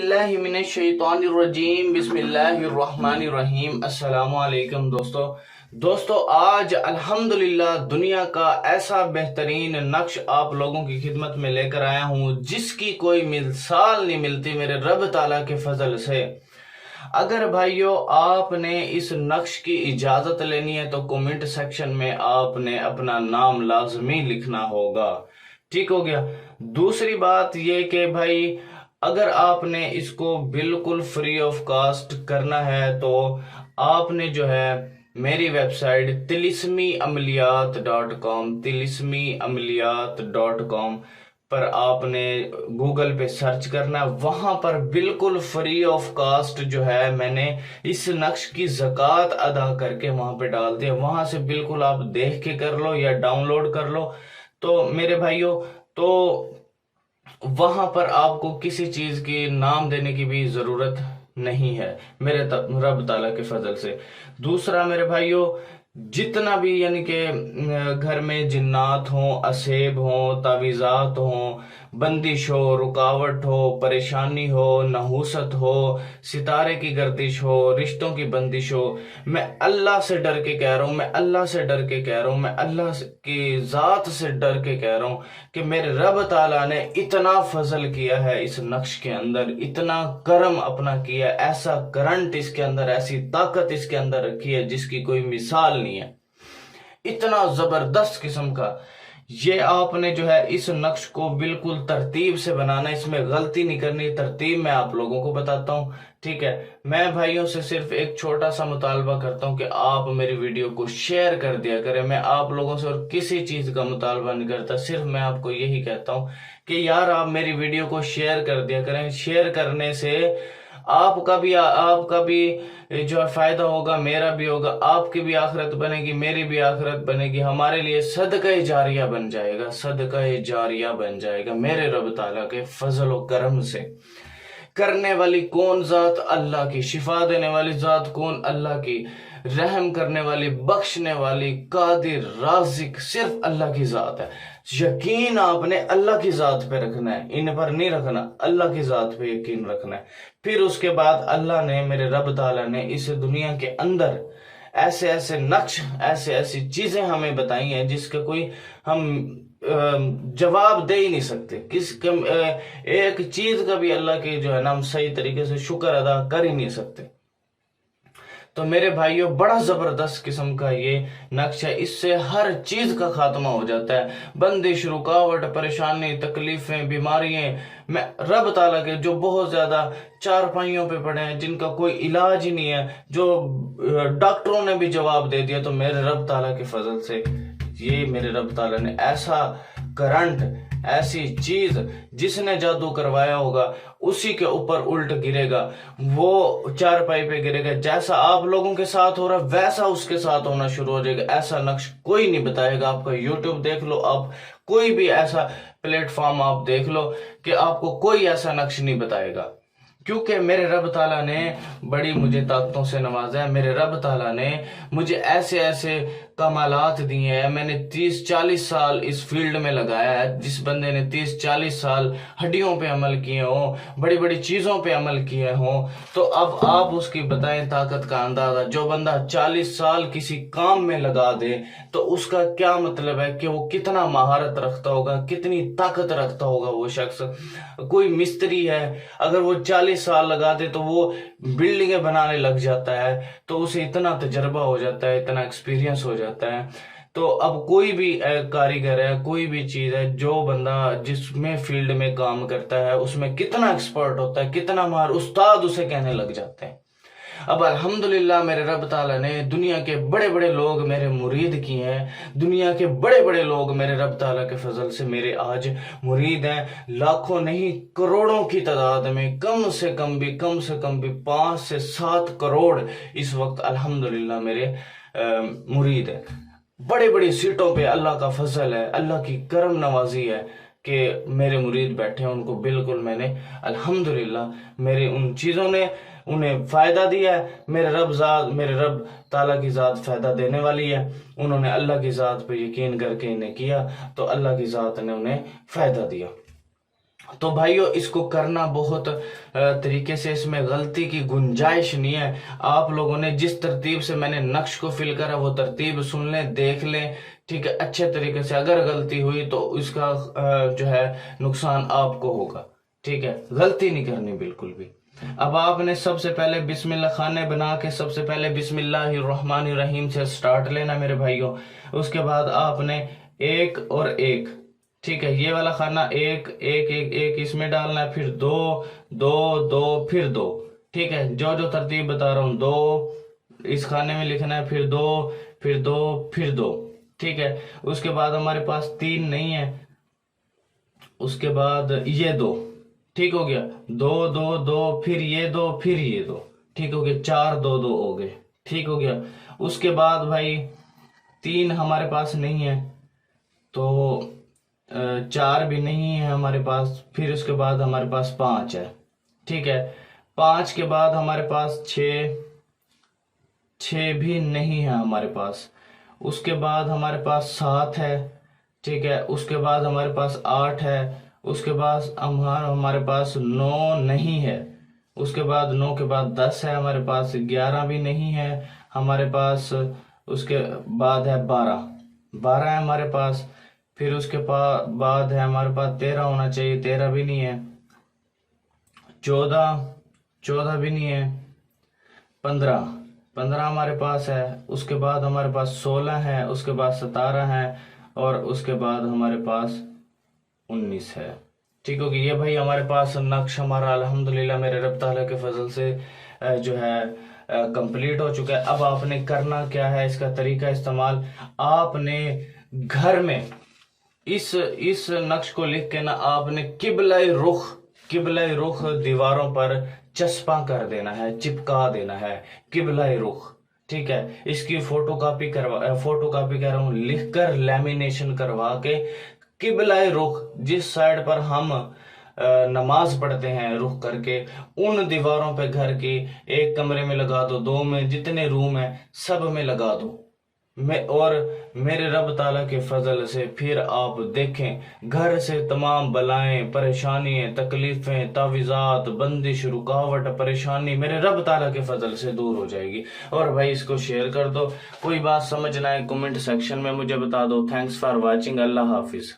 اللہ من الشیطان الرجیم بسم اللہ الرحمن الرحیم۔ السلام علیکم دوستو آج الحمدللہ دنیا کا ایسا بہترین نقش آپ لوگوں کی خدمت میں لے کر آیا ہوں جس کی کوئی مثال نہیں ملتی میرے رب تعالیٰ کے فضل سے۔ اگر بھائیو آپ نے اس نقش کی اجازت لینی ہے تو کومنٹ سیکشن میں آپ نے اپنا نام لازمی لکھنا ہوگا، ٹھیک ہو گیا۔ دوسری بات یہ کہ بھائی اگر آپ نے اس کو بالکل فری آف کاسٹ کرنا ہے تو آپ نے جو ہے میری ویب سائٹ tilsmiamaliyat.com پر آپ نے گوگل پہ سرچ کرنا، وہاں پر بالکل فری آف کاسٹ جو ہے میں نے اس نقش کی زکوٰۃ ادا کر کے وہاں پہ ڈال دیا، وہاں سے بالکل آپ دیکھ کے کر لو یا ڈاؤن لوڈ کر لو۔ تو میرے بھائیوں تو وہاں پر آپ کو کسی چیز کی نام دینے کی بھی ضرورت نہیں ہے میرے رب تعالیٰ کے فضل سے۔ دوسرا میرے بھائیوں، جتنا بھی یعنی کہ گھر میں جنات ہوں، اسیب ہوں، تعویذات ہوں، بندش ہو، رکاوٹ ہو، پریشانی ہو، نحوست ہو، ستارے کی گردش ہو، رشتوں کی بندش ہو، میں اللہ سے ڈر کے کہہ رہا ہوں، میں اللہ سے ڈر کے کہہ رہا ہوں، میں اللہ کی ذات سے ڈر کے کہہ رہا ہوں کہ میرے رب تعالیٰ نے اتنا فضل کیا ہے اس نقش کے اندر، اتنا کرم اپنا کیا، ایسا کرنٹ اس کے اندر، ایسی طاقت اس کے اندر رکھی ہے جس کی کوئی مثال نہیں ہے، اتنا زبردست قسم کا۔ یہ آپ نے جو ہے اس نقش کو بالکل ترتیب سے بنانا، اس میں غلطی نہیں کرنی، ترتیب میں آپ لوگوں کو بتاتا ہوں، ٹھیک ہے۔ میں بھائیوں سے صرف ایک چھوٹا سا مطالبہ کرتا ہوں کہ آپ میری ویڈیو کو شیئر کر دیا کریں، میں آپ لوگوں سے اور کسی چیز کا مطالبہ نہیں کرتا، صرف میں آپ کو یہی کہتا ہوں کہ یار آپ میری ویڈیو کو شیئر کر دیا کریں، شیئر کرنے سے آپ کا بھی جو ہے فائدہ ہوگا، میرا بھی ہوگا، آپ کی بھی آخرت بنے گی، میری بھی آخرت بنے گی، ہمارے لیے صدقہ جاریہ بن جائے گا، صدقہ جاریہ بن جائے گا میرے رب تعالیٰ کے فضل و کرم سے۔ کرنے والی کون ذات؟ اللہ کی۔ شفا دینے والی ذات کون؟ اللہ کی۔ رحم کرنے والی، بخشنے والی، قادر، رازق صرف اللہ کی ذات ہے۔ یقین آپ نے اللہ کی ذات پہ رکھنا ہے، ان پر نہیں رکھنا، اللہ کی ذات پہ یقین رکھنا ہے۔ پھر اس کے بعد اللہ نے، میرے رب تعالیٰ نے اس دنیا کے اندر ایسے نقش، ایسی چیزیں ہمیں بتائی ہیں جس کا کوئی ہم جواب دے ہی نہیں سکتے، ایک چیز کا بھی اللہ کے جو ہے نا ہم صحیح طریقے سے شکر ادا کر ہی نہیں سکتے۔ تو میرے بھائیوں بڑا زبردست قسم کا یہ نقش ہے، اس سے ہر چیز کا خاتمہ ہو جاتا ہے، بندش، رکاوٹ، پریشانی، تکلیفیں، بیماریاں، میں رب تعالیٰ کے جو بہت زیادہ چارپائیوں پہ پڑے ہیں، جن کا کوئی علاج ہی نہیں ہے، جو ڈاکٹروں نے بھی جواب دے دیا، تو میرے رب تعالیٰ کے فضل سے یہ میرے رب تعالیٰ نے ایسا کرنٹ، ایسی چیز جس نے جادو کروایا ہوگا اسی کے اوپر الٹ گرے گا، وہ چارپائی پہ گرے گا، جیسا آپ لوگوں کے ساتھ ہو رہا ویسا اس کے ساتھ ہونا شروع ہو جائے گا۔ ایسا نقش کوئی نہیں بتائے گا، آپ کا یوٹیوب دیکھ لو، آپ کوئی بھی ایسا پلیٹ فارم آپ دیکھ لو کہ آپ کو کوئی ایسا نقش نہیں بتائے گا، کیونکہ میرے رب تعالیٰ نے بڑی مجھے طاقتوں سے نوازا ہے، میرے رب تعالیٰ نے مجھے ایسے کمالات دیے ہیں۔ میں نے 30-40 سال اس فیلڈ میں لگایا ہے، جس بندے نے 30-40 سال ہڈیوں پہ عمل کیے ہوں، بڑی چیزوں پہ عمل کیے ہوں، تو اب آپ اس کی بتائیں طاقت کا اندازہ۔ جو بندہ 40 سال کسی کام میں لگا دے تو اس کا کیا مطلب ہے کہ وہ کتنا مہارت رکھتا ہوگا، کتنی طاقت رکھتا ہوگا وہ شخص۔ کوئی مستری ہے، اگر وہ 40 سال لگا دے تو وہ بلڈنگیں بنانے لگ جاتا ہے، تو اسے اتنا تجربہ ہو جاتا ہے، اتنا ایکسپیرینس ہو جاتا ہے۔ تو اب کوئی بھی کاریگر ہے، کوئی بھی چیز ہے، جو بندہ جس میں فیلڈ میں کام کرتا ہے اس میں کتنا ایکسپرٹ ہوتا ہے، کتنا ماہر، استاد اسے کہنے لگ جاتے ہیں۔ اب الحمدللہ میرے رب تعالیٰ نے دنیا کے بڑے لوگ میرے مرید کیے ہیں، دنیا کے بڑے لوگ میرے رب تعالیٰ کے فضل سے میرے آج مرید ہیں، لاکھوں نہیں کروڑوں کی تعداد میں، کم سے کم بھی 5 سے 7 کروڑ اس وقت الحمدللہ میرے مرید ہیں۔ بڑی سیٹوں پہ اللہ کا فضل ہے، اللہ کی کرم نوازی ہے کہ میرے مرید بیٹھے ہیں، ان کو بالکل میں نے الحمدللہ میرے ان چیزوں نے انہیں فائدہ دیا ہے۔ میرے رب تعالیٰ کی ذات فائدہ دینے والی ہے، انہوں نے اللہ کی ذات پہ یقین کر کے انہیں کیا تو اللہ کی ذات نے انہیں فائدہ دیا۔ تو بھائیو اس کو کرنا بہت طریقے سے، اس میں غلطی کی گنجائش نہیں ہے. آپ لوگوں نے جس ترتیب سے میں نے نقش کو فل کرا وہ ترتیب سن لیں، دیکھ لیں، ٹھیک ہے، اچھے طریقے سے. اگر غلطی ہوئی تو اس کا جو ہے نقصان آپ کو ہوگا، ٹھیک ہے، غلطی نہیں کرنی بالکل بھی. اب آپ نے سب سے پہلے بسم اللہ خانے بنا کے سب سے پہلے بسم اللہ الرحمن الرحیم سے سٹارٹ لینا میرے بھائیوں. اس کے بعد آپ نے ایک اور ایک، ٹھیک ہے، یہ والا خانہ ایک ایک ایک ایک اس میں ڈالنا ہے، پھر دو دو دو پھر دو، ٹھیک ہے، جو جو ترتیب بتا رہا ہوں، دو اس خانے میں لکھنا ہے، پھر دو پھر دو پھر دو، ٹھیک ہے. اس کے بعد ہمارے پاس تین نہیں ہے، اس کے بعد یہ دو، ٹھیک ہو گیا، دو دو دو پھر یہ دو پھر یہ دو، ٹھیک ہو گیا، چار دو دو ہو گئے، ٹھیک ہو گیا. اس کے بعد بھائی تین ہمارے پاس نہیں ہے تو چار بھی نہیں ہے ہمارے پاس، پھر اس کے بعد ہمارے پاس پانچ ہے، ٹھیک ہے. پانچ کے بعد ہمارے پاس چھ بھی نہیں ہے ہمارے پاس. اس کے بعد ہمارے پاس سات ہے، ٹھیک ہے. اس کے بعد ہمارے پاس آٹھ ہے. اس کے بعد ہمارے پاس نو نہیں ہے. اس کے بعد نو کے بعد 10 ہے ہمارے پاس. 11 بھی نہیں ہے ہمارے پاس. اس کے بعد ہے 12 ہے ہمارے پاس. پھر اس کے بعد ہے ہمارے پاس 13 ہونا چاہیے، 13 بھی نہیں ہے. 14 بھی نہیں ہے. 15 ہمارے پاس ہے. اس کے بعد ہمارے پاس 16 ہے. اس کے بعد 17 ہے. اور اس کے بعد ہمارے پاس 19 ہے. ٹھیک ہوگی. یہ بھائی ہمارے پاس نقش ہمارا الحمدللہ میرے رب تعالیٰ کے فضل سے جو ہے کمپلیٹ ہو چکا ہے. اب آپ نے کرنا کیا ہے، اس کا طریقہ استعمال آپ نے گھر میں اس نقش کو لکھ کے نا آپ نے قبلہ رخ دیواروں پر چسپاں کر دینا ہے، چپکا دینا ہے قبلہ رخ، ٹھیک ہے. اس کی فوٹو کاپی کر رہا ہوں، لکھ کر لیمینیشن کروا کے قبلہ رخ جس سائڈ پر ہم نماز پڑھتے ہیں رخ کر کے ان دیواروں پہ گھر کی ایک کمرے میں لگا دو، دو میں، جتنے روم ہیں سب میں لگا دو. اور میرے رب تعالیٰ کے فضل سے پھر آپ دیکھیں گھر سے تمام بلائیں، پریشانیاں، تکلیفیں، تعویذات، بندش، رکاوٹ، پریشانی میرے رب تعالیٰ کے فضل سے دور ہو جائے گی. اور بھائی اس کو شیئر کر دو. کوئی بات سمجھنا ہے کمنٹ سیکشن میں مجھے بتا دو. Thanks for watching. اللہ حافظ.